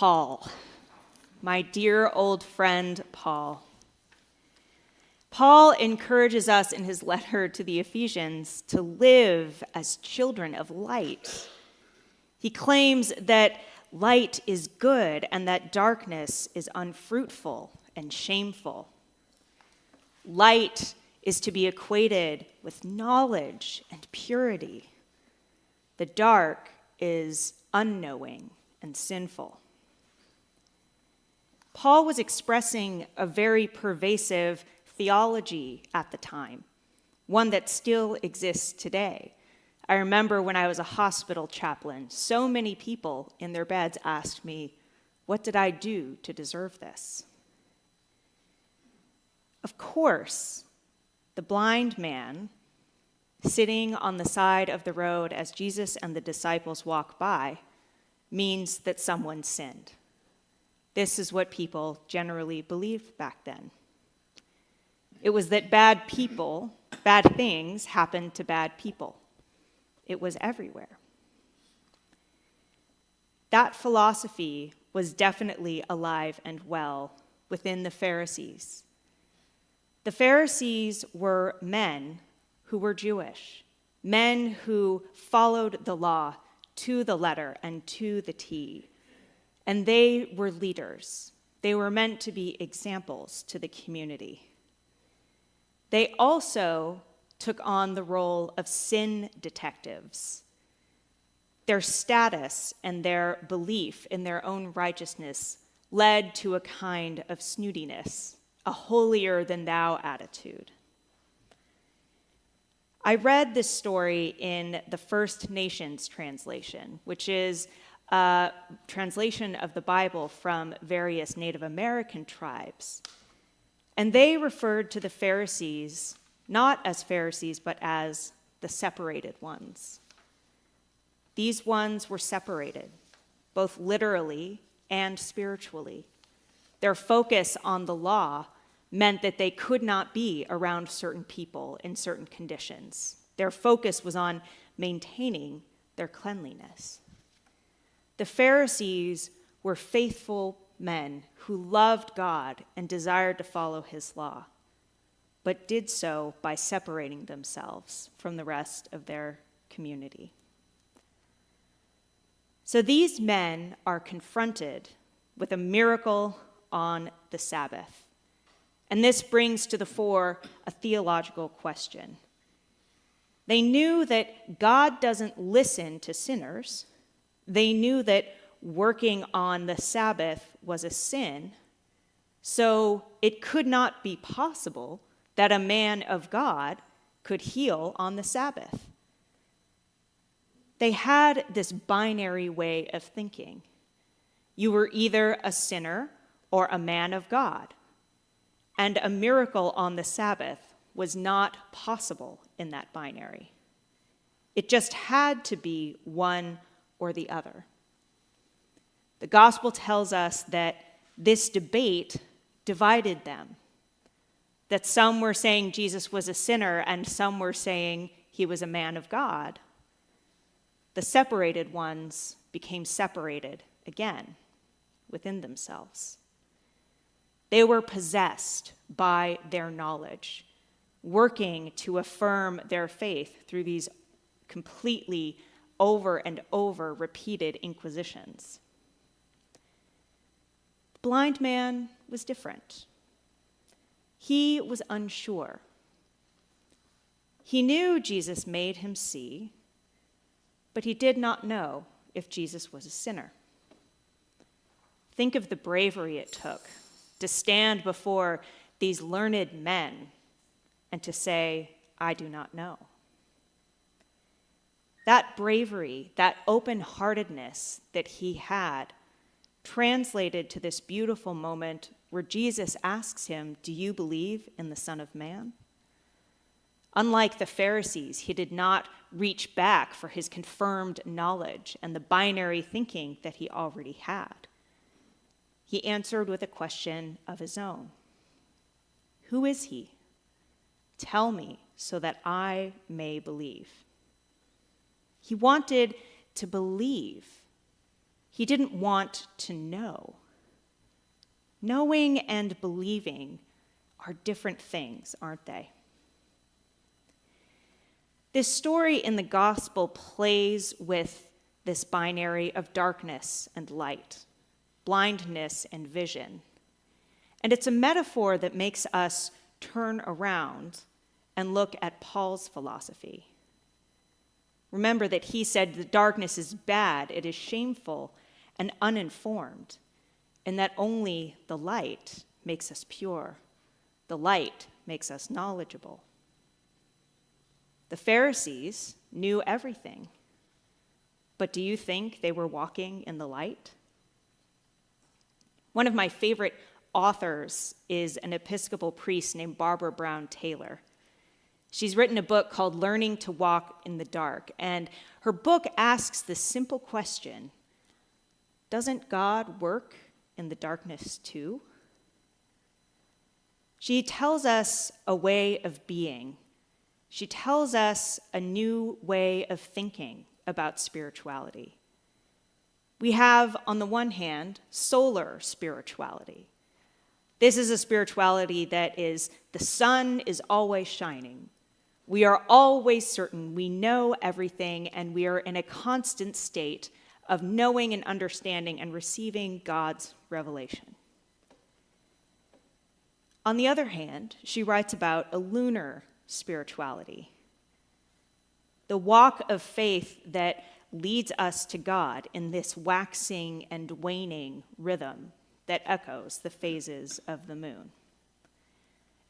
Paul, my dear old friend Paul. Paul encourages us in his letter to the Ephesians to live as children of light. He claims that light is good and that darkness is unfruitful and shameful. Light is to be equated with knowledge and purity. The dark is unknowing and sinful. Paul was expressing a very pervasive theology at the time, one that still exists today. I remember when I was a hospital chaplain, so many people in their beds asked me, "What did I do to deserve this?" Of course, the blind man sitting on the side of the road as Jesus and the disciples walk by means that someone sinned. This is what people generally believed back then. It was that bad things happened to bad people. It was everywhere. That philosophy was definitely alive and well within the Pharisees. The Pharisees were men who were Jewish, men who followed the law to the letter and to the T. And they were leaders. They were meant to be examples to the community. They also took on the role of sin detectives. Their status and their belief in their own righteousness led to a kind of snootiness, a holier-than-thou attitude. I read this story in the First Nations translation, which is a translation of the Bible from various Native American tribes. And they referred to the Pharisees not as Pharisees, but as the separated ones. These ones were separated, both literally and spiritually. Their focus on the law meant that they could not be around certain people in certain conditions. Their focus was on maintaining their cleanliness. The Pharisees were faithful men who loved God and desired to follow his law, but did so by separating themselves from the rest of their community. So these men are confronted with a miracle on the Sabbath. And this brings to the fore a theological question. They knew that God doesn't listen to sinners. They knew that working on the Sabbath was a sin, so it could not be possible that a man of God could heal on the Sabbath. They had this binary way of thinking. You were either a sinner or a man of God, and a miracle on the Sabbath was not possible in that binary. It just had to be one or the other. The gospel tells us that this debate divided them, that some were saying Jesus was a sinner and some were saying he was a man of God. The separated ones became separated again within themselves. They were possessed by their knowledge, working to affirm their faith through these completely over and over repeated inquisitions. The blind man was different. He was unsure. He knew Jesus made him see, but he did not know if Jesus was a sinner. Think of the bravery it took to stand before these learned men and to say, "I do not know." That bravery, that open-heartedness that he had, translated to this beautiful moment where Jesus asks him, "Do you believe in the Son of Man?" Unlike the Pharisees, he did not reach back for his confirmed knowledge and the binary thinking that he already had. He answered with a question of his own. Who is he? Tell me so that I may believe. He wanted to believe, He didn't want to know. Knowing and believing are different things, aren't they? This story in the gospel plays with this binary of darkness and light, blindness and vision. And it's a metaphor that makes us turn around and look at Paul's philosophy. Remember that he said the darkness is bad, it is shameful and uninformed, and that only the light makes us pure. The light makes us knowledgeable. The Pharisees knew everything, but do you think they were walking in the light? One of my favorite authors is an Episcopal priest named Barbara Brown Taylor. She's written a book called Learning to Walk in the Dark, and her book asks this simple question: doesn't God work in the darkness too? She tells us a way of being. She tells us a new way of thinking about spirituality. We have, on the one hand, solar spirituality. This is a spirituality that is, the sun is always shining. We are always certain we know everything, and we are in a constant state of knowing and understanding and receiving God's revelation. On the other hand, she writes about a lunar spirituality, the walk of faith that leads us to God in this waxing and waning rhythm that echoes the phases of the moon.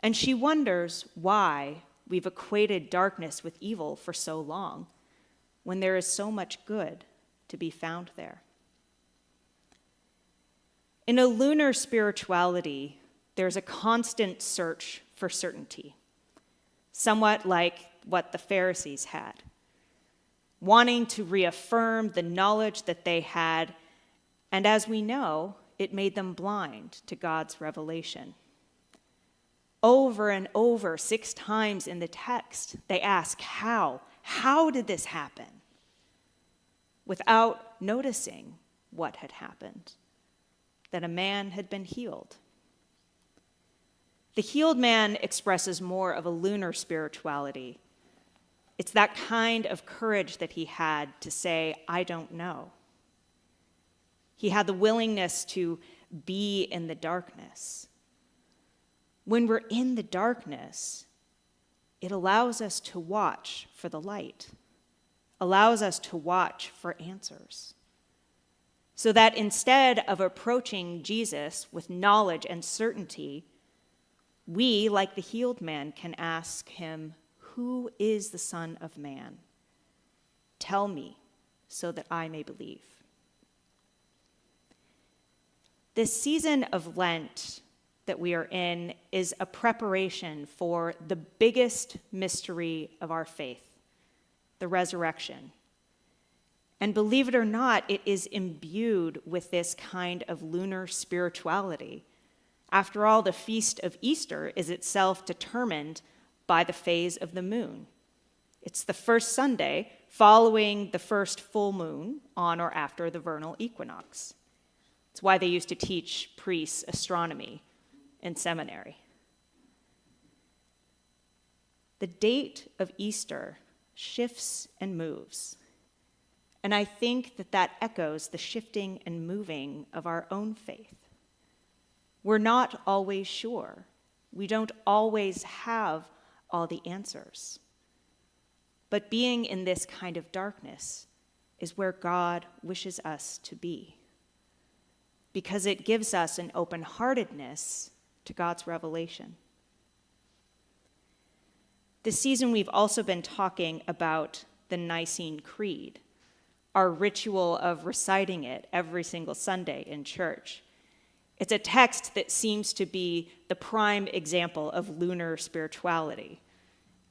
And she wonders why we've equated darkness with evil for so long, when there is so much good to be found there. In a lunar spirituality, there's a constant search for certainty, somewhat like what the Pharisees had, wanting to reaffirm the knowledge that they had, and as we know, it made them blind to God's revelation. Over and over, 6 times in the text, they ask, how? How did this happen? Without noticing what had happened, that a man had been healed. The healed man expresses more of a lunar spirituality. It's that kind of courage that he had to say, I don't know. He had the willingness to be in the darkness. When we're in the darkness, it allows us to watch for the light, allows us to watch for answers. So that instead of approaching Jesus with knowledge and certainty, we, like the healed man, can ask him, who is the Son of Man? Tell me so that I may believe. This season of Lent that we are in is a preparation for the biggest mystery of our faith, the resurrection. And believe it or not, it is imbued with this kind of lunar spirituality. After all, the feast of Easter is itself determined by the phase of the moon. It's the first Sunday following the first full moon on or after the vernal equinox. It's why they used to teach priests astronomy in seminary. The date of Easter shifts and moves. And I think that echoes the shifting and moving of our own faith. We're not always sure. We don't always have all the answers. But being in this kind of darkness is where God wishes us to be, because it gives us an open-heartedness to God's revelation. This season, we've also been talking about the Nicene Creed, our ritual of reciting it every single Sunday in church. It's a text that seems to be the prime example of lunar spirituality.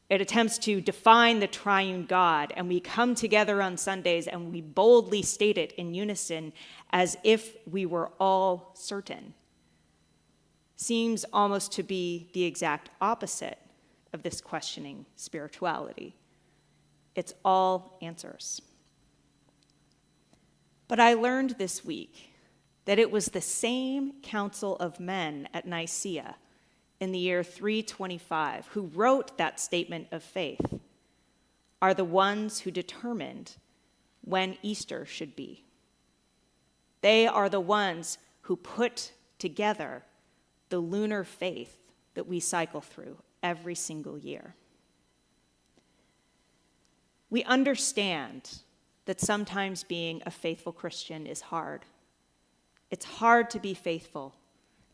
It attempts to define the triune God, and we come together on Sundays and we boldly state it in unison as if we were all certain. Seems almost to be the exact opposite of this questioning spirituality. It's all answers. But I learned this week that it was the same council of men at Nicaea in the year 325 who wrote that statement of faith are the ones who determined when Easter should be. They are the ones who put together the lunar faith that we cycle through every single year. We understand that sometimes being a faithful Christian is hard. It's hard to be faithful.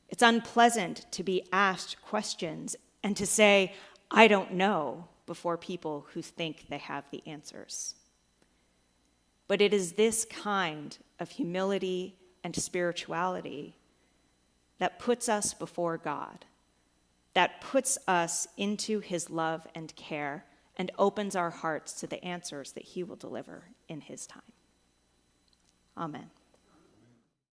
It's unpleasant to be asked questions and to say, I don't know, before people who think they have the answers. But it is this kind of humility and spirituality that puts us before God, that puts us into his love and care and opens our hearts to the answers that he will deliver in his time. Amen.